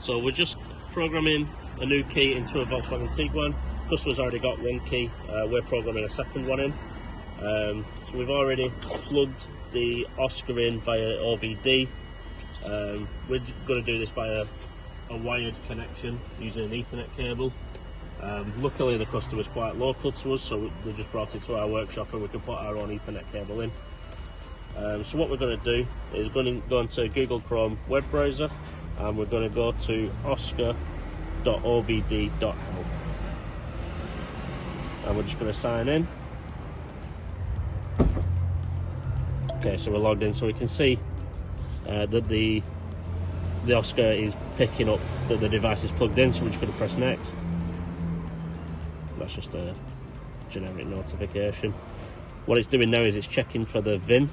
So we're just programming a new key into a Volkswagen Tiguan. Customer's already got one key, we're programming a second one in. So we've already plugged the Osca in via OBD. We're going to do this by a wired connection using an Ethernet cable. Luckily the customer's quite local to us, so they just brought it to our workshop and we can put our own Ethernet cable in. So what we're going to do is going to go into Google Chrome web browser, and we're going to go to osca.obd.help, and we're just going to sign in. Okay, so we're logged in, so we can see that the Osca is picking up that the device is plugged in, so we're just going to press next. That's just a generic notification. What it's doing now is it's checking for the VIN.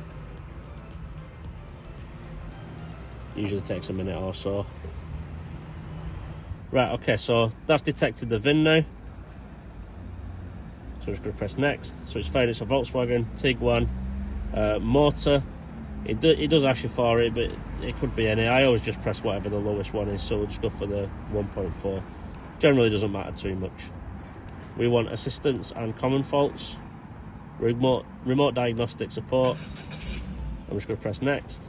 Usually takes a minute or so. Right, okay, so that's detected the VIN now. So we're just going to press next. So it's found it's a Volkswagen Tiguan motor. It does ask you for it, but it could be any. I always just press whatever the lowest one is, so we'll just go for the 1.4. Generally doesn't matter too much. We want assistance and common faults, remote diagnostic support. I'm just going to press next.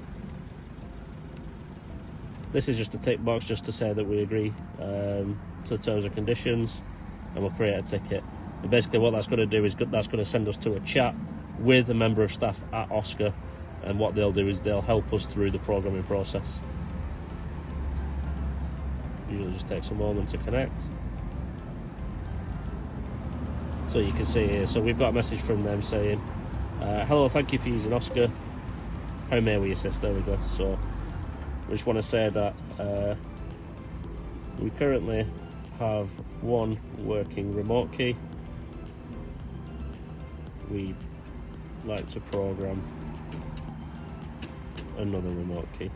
This is just a tick box just to say that we agree to the terms and conditions, and we'll create a ticket. And basically what that's going to do is that's going to send us to a chat with a member of staff at Osca, and what they'll do is they'll help us through the programming process. Usually just takes a moment to connect. So you can see here, so we've got a message from them saying, hello, thank you for using Osca. How may we assist? There we go. So we just want to say that we currently have one working remote key. We'd like to program another remote key.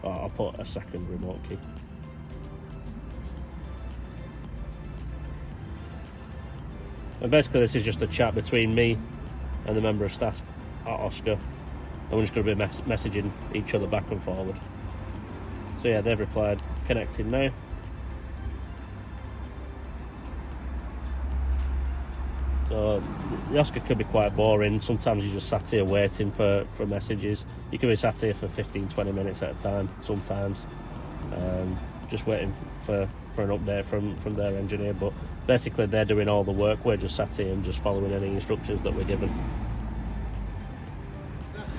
I'll put a second remote key. And basically this is just a chat between me and the member of staff at Osca, and we're just going to be messaging each other back and forward. So yeah, they've replied, connecting now. So the Osca can be quite boring. Sometimes you just sat here waiting for messages. You can be sat here for 15-20 minutes at a time sometimes, just waiting for an update from their engineer. But basically they're doing all the work, we're just sat here and just following any instructions that we're given.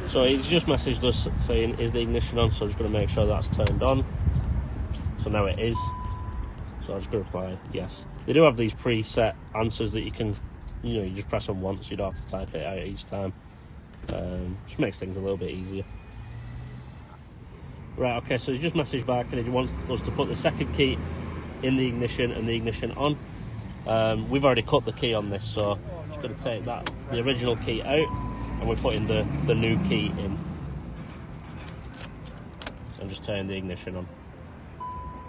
So he's just messaged us saying, is the ignition on? So I'm just going to make sure that's turned on. So now it is. So I'm just going to reply yes. They do have these preset answers that you can, you just press them once, you don't have to type it out each time. Just makes things a little bit easier. Right, okay, so he's just messaged back and he wants us to put the second key in the ignition and the ignition on. We've already cut the key on this, so I'm just going to take the original key out, and we're putting the new key in. And just turn the ignition on.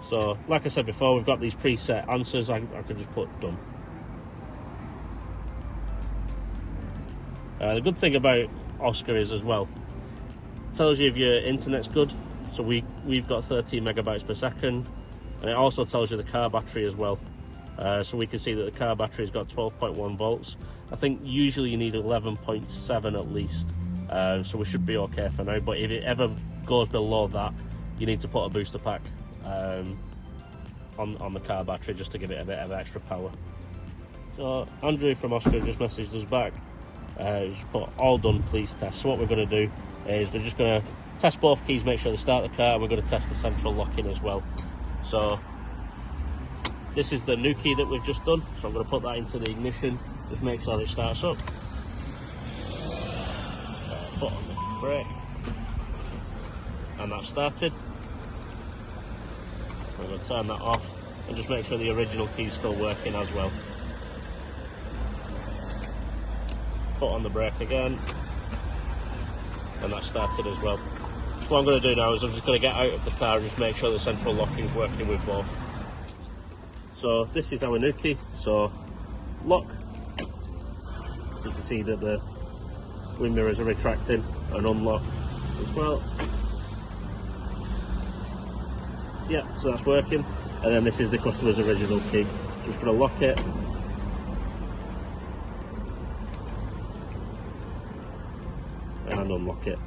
So, like I said before, we've got these preset answers. I could just put done. The good thing about Osca is as well, it tells you if your internet's good. So we've got 13 megabytes per second, and it also tells you the car battery as well. So we can see that the car battery's got 12.1 volts. I think usually you need 11.7 at least, so we should be okay for now. But if it ever goes below that, you need to put a booster pack on the car battery just to give it a bit of extra power. So Andrew from Oscar just messaged us back. Just put all done, please test. So what we're going to do is we're just going to test both keys, make sure they start the car, and we're going to test the central locking as well. So this is the new key that we've just done, so I'm going to put that into the ignition, just make sure it starts up. Foot on the brake, and that's started. I'm going to turn that off and just make sure the original key is still working as well. Foot on the brake again, and that started as well. So what I'm going to do now is I'm just going to get out of the car and just make sure the central locking is working with both. So this is our new key, so lock. So you can see that the wind mirrors are retracting, and unlock as well. Yeah, so that's working. And then this is the customer's original key. So just going to lock it. And unlock it.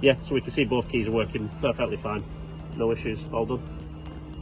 Yeah, so we can see both keys are working perfectly fine. No issues, all done.